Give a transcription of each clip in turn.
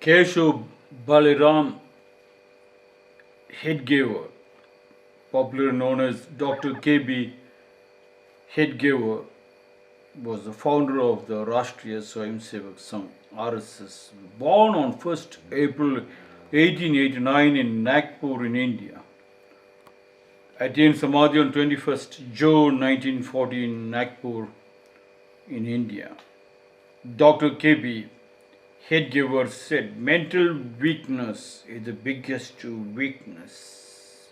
Balaram Hedgewar, popularly known as Dr K.B.Hedgewar, was the founder of the Rashtriya Swayamsevak Sangh (RSS), born on 1st April 1889 in Nagpur in India. Attained Samadhi on 21st June 1940 in Nagpur in India. Dr. K.B. Hedgewar said, mental weakness is the biggest weakness.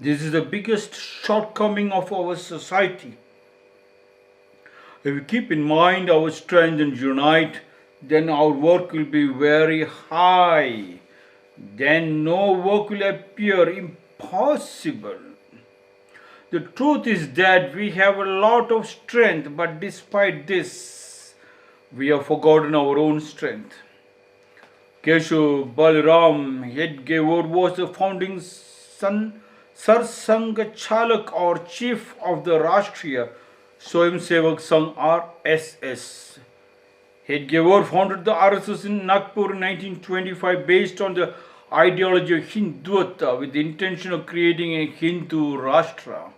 This is the biggest shortcoming of our society. If we keep in mind our strength and unite, then our work will be very high. Then no work will appear impossible. The truth is that we have a lot of strength, but despite this, we have forgotten our own strength. Balaram Hedgewar was the founding Sarsangchalak or chief of the Rashtriya Swayamsevak Sangh RSS. Hedgewar founded the RSS in Nagpur in 1925 based on the ideology of Hindutva with the intention of creating a Hindu Rashtra.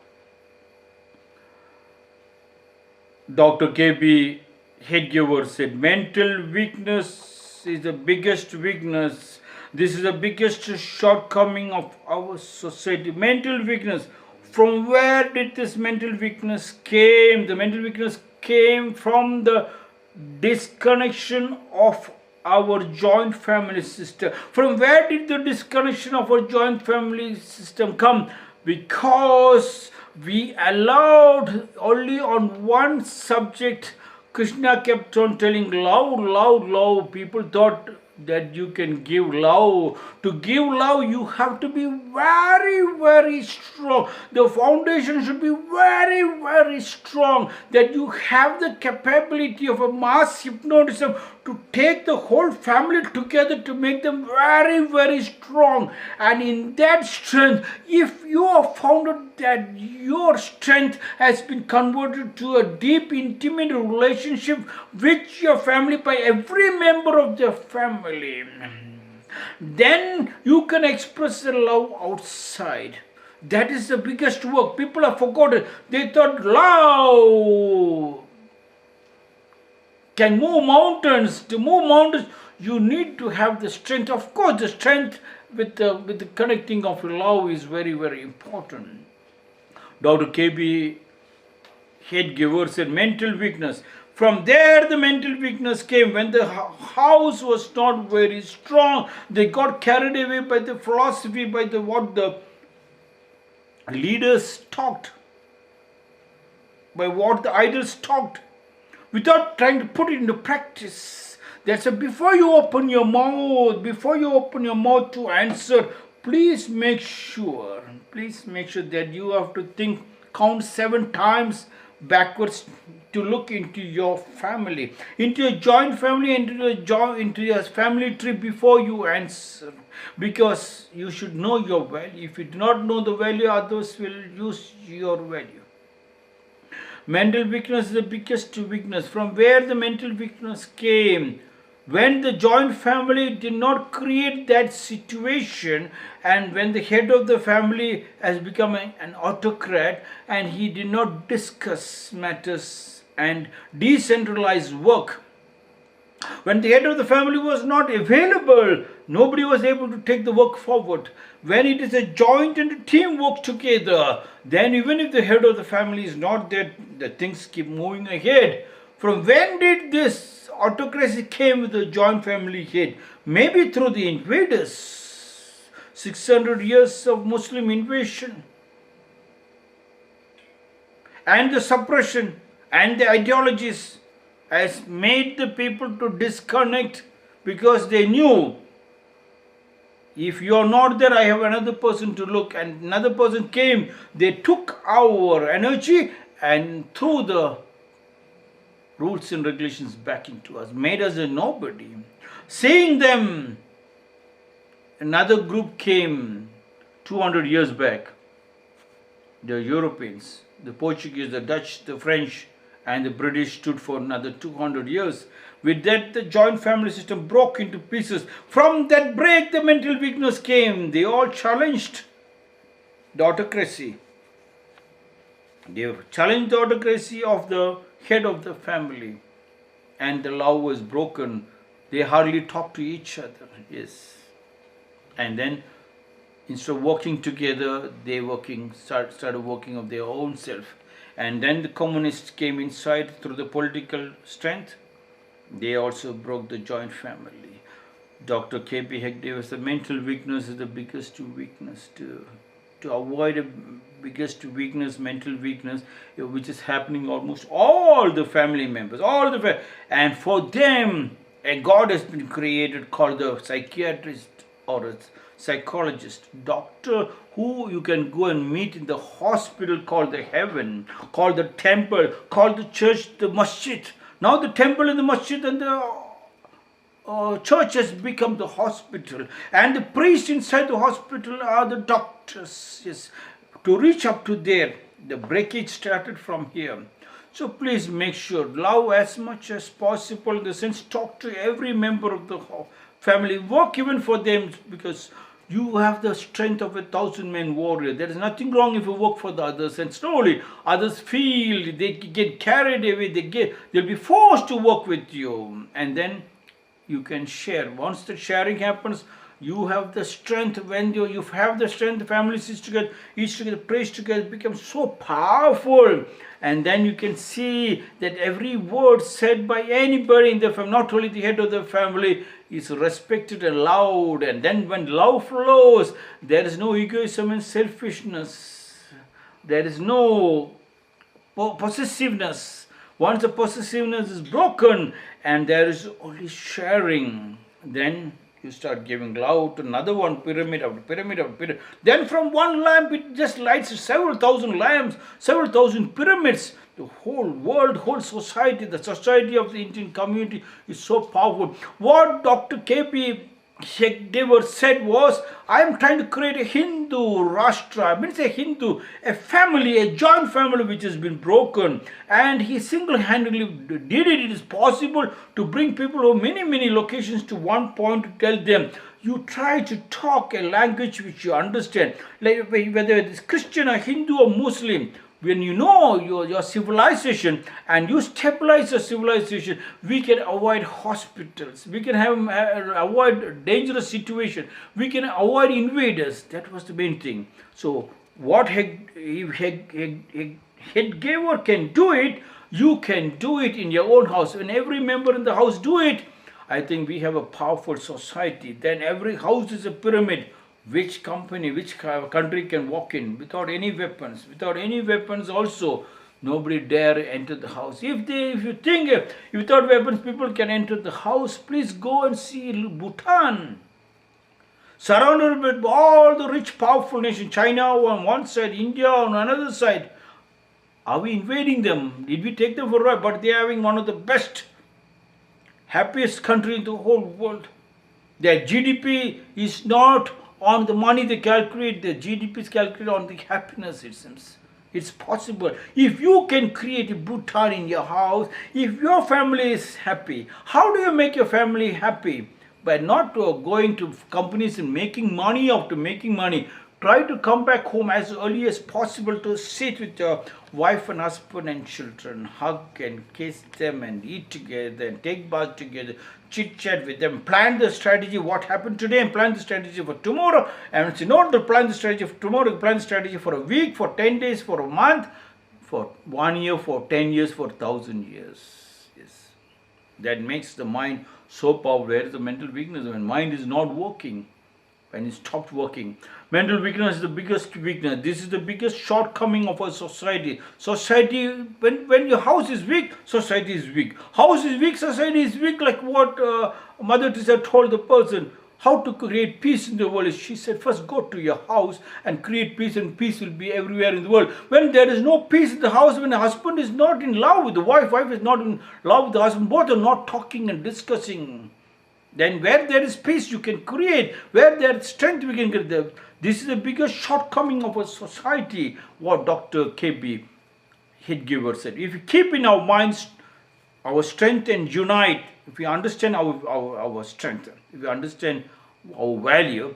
Dr. K.B. Hedgewar said, mental weakness is the biggest weakness. This is the biggest shortcoming of our society. Mental weakness. From where did this mental weakness came? The mental weakness came from the disconnection of our joint family system. From where did the disconnection of our joint family system come? Because we allowed only on one subject. Krishna kept on telling love, love, love. People thought that you can give love. To give love, you have to be very, very strong. The foundation should be very, very strong. That you have the capability of a mass hypnotism to take the whole family together to make them very, very strong. And in that strength, if you have found that your strength has been converted to a deep, intimate relationship with your family by every member of the family, then you can express the love outside. That is the biggest work. People have forgotten. They thought love can move mountains. To move mountains, you need to have the strength. Of course, the strength with the connecting of love is very, very important. Dr. K.B. Hedgewar said, mental weakness. From there, the mental weakness came when the house was not very strong. They got carried away by the philosophy, by what the leaders talked, by what the idols talked, without trying to put it into practice. That's why before you open your mouth, to answer, please make sure that you have to count 7 times backwards to look into your family, into your joint family, into your family tree before you answer. Because you should know your value. If you do not know the value, others will use your value. Mental weakness is the biggest weakness. From where the mental weakness came? When the joint family did not create that situation, and when the head of the family has become an autocrat and he did not discuss matters and decentralize work, when the head of the family was not available, nobody was able to take the work forward. When it is a joint and a team work together, then even if the head of the family is not there, the things keep moving ahead. From when did this autocracy came with the joint family head? Maybe through the invaders. 600 years of Muslim invasion and the suppression and the ideologies has made the people to disconnect, because they knew if you are not there, I have another person to look, and another person came. They took our energy and threw the rules and regulations back into us, made us a nobody. Seeing them, another group came 200 years back. The Europeans, the Portuguese, the Dutch, the French, and the British stood for another 200 years. With that, the joint family system broke into pieces. From that break, the mental weakness came. They all challenged the autocracy. They challenged the autocracy of the head of the family. And the love was broken. They hardly talked to each other. Yes. And then, instead of working together, they started working of their own self. And then the communists came inside through the political strength. They also broke the joint family. Dr. K.B.Hedgewar said mental weakness is the biggest weakness. To avoid a biggest weakness, mental weakness, which is happening almost all the family members, and for them, a God has been created called the psychiatrist or a psychologist, doctor who you can go and meet in the hospital called the heaven, called the temple, called the church, the masjid. Now the temple and the masjid and the church has become the hospital, and the priests inside the hospital are the doctors. Yes, to reach up to there, the breakage started from here. So please make sure, love as much as possible, in the sense, talk to every member of the family, work even for them, because you have the strength of 1,000-man warrior. There is nothing wrong if you work for the others, and slowly others feel, they get carried away, they'll be forced to work with you, and then you can share. Once the sharing happens, you have the strength. When you have the strength, the family sits together, each together, prays together, it becomes so powerful. And then you can see that every word said by anybody in the family, not only the head of the family, is respected and loved. And then when love flows, there is no egoism and selfishness. There is no possessiveness. Once the possessiveness is broken and there is only sharing, then you start giving love to another one, pyramid after pyramid after pyramid. Then from one lamp it just lights several thousand lamps, several thousand pyramids. The whole world, whole society, the society of the Indian community is so powerful. What Dr. K.B.Hedgewar said was, I am trying to create a Hindu Rashtra, means a Hindu, a family, a joint family which has been broken. And he single-handedly did it. It is possible to bring people from many locations to one point to tell them, you try to talk a language which you understand, like whether it is Christian or Hindu or Muslim. When you know your civilization and you stabilize your civilization, we can avoid hospitals, we can avoid dangerous situations, we can avoid invaders. That was the main thing. So what Hedgewar can do it, you can do it in your own house. When every member in the house do it, I think we have a powerful society. Then every house is a pyramid. Which country can walk in without any weapons? Without any weapons also, nobody dare enter the house. If you think without weapons people can enter the house, please go and see Bhutan. Surrounded with all the rich, powerful nations, China on one side, India on another side. Are we invading them? Did we take them for a ride? But they are having one of the best, happiest country in the whole world. Their GDP is not on the money they calculate, the GDP is calculated on the happiness, it seems. It's possible. If you can create a Bhutan in your house, if your family is happy, how do you make your family happy? By not going to companies and making money after making money. Try to come back home as early as possible to sit with your wife and husband and children, hug and kiss them and eat together and take bath together, chit chat with them, plan the strategy, what happened today, and plan the strategy for tomorrow. And it's not to plan the strategy for tomorrow, plan the strategy for a week, for 10 days, for a month, for 1 year, for 10 years, for 1,000 years. Yes. That makes the mind so powerful. Where is the mental weakness? When mind is not working, when it stopped working. Mental weakness is the biggest weakness. This is the biggest shortcoming of our society. Society, when your house is weak, society is weak. House is weak, society is weak, like what Mother Teresa told the person. How to create peace in the world. She said, first go to your house and create peace, and peace will be everywhere in the world. When there is no peace in the house, when the husband is not in love with the wife is not in love with the husband, both are not talking and discussing, then where there is peace you can create, where there is strength we can create. This is the biggest shortcoming of our society, what Dr. K.B.Hedgewar said. If we keep in our minds our strength and unite. If we understand our strength, if we understand our value,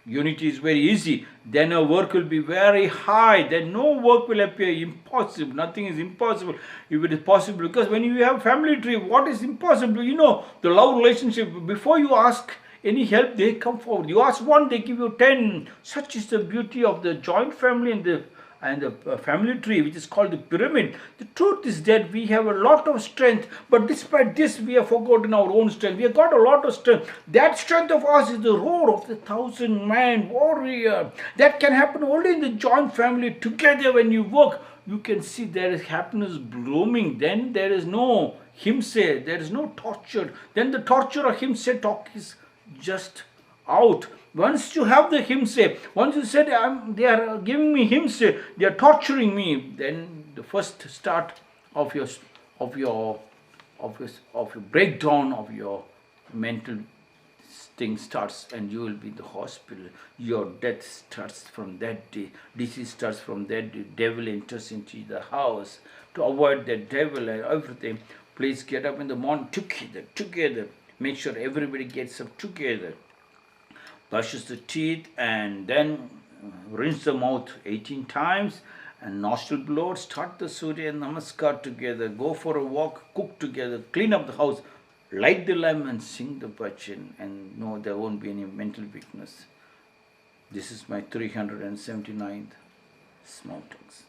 unity is very easy. Then our work will be very high. Then no work will appear impossible. Nothing is impossible if it is possible. Because when you have family tree, what is impossible? You know, the love relationship, before you ask any help, they come forward. You ask one, they give you 10. Such is the beauty of the joint family and the family tree, which is called the pyramid. The truth is that we have a lot of strength, but despite this, we have forgotten our own strength. We have got a lot of strength. That strength of ours is the roar of the 1,000-man warrior. That can happen only in the joint family. Together, when you work, you can see there is happiness blooming. Then there is no himse, there is no torture. Then the torture of himse talk is just out. Once you have the himse, once you said they are giving me himse, they are torturing me, then the first start of your breakdown of your mental thing starts, and you will be in the hospital. Your death starts from that day. Disease starts from that day. Devil enters into the house. To avoid the devil and everything, please get up in the morning together. Make sure everybody gets up together. Brushes the teeth and then rinse the mouth 18 times and nostril blow. Start the Surya Namaskar together. Go for a walk, cook together, clean up the house, light the lamp and sing the bhajan, and no, there won't be any mental weakness. This is my 379th small talks.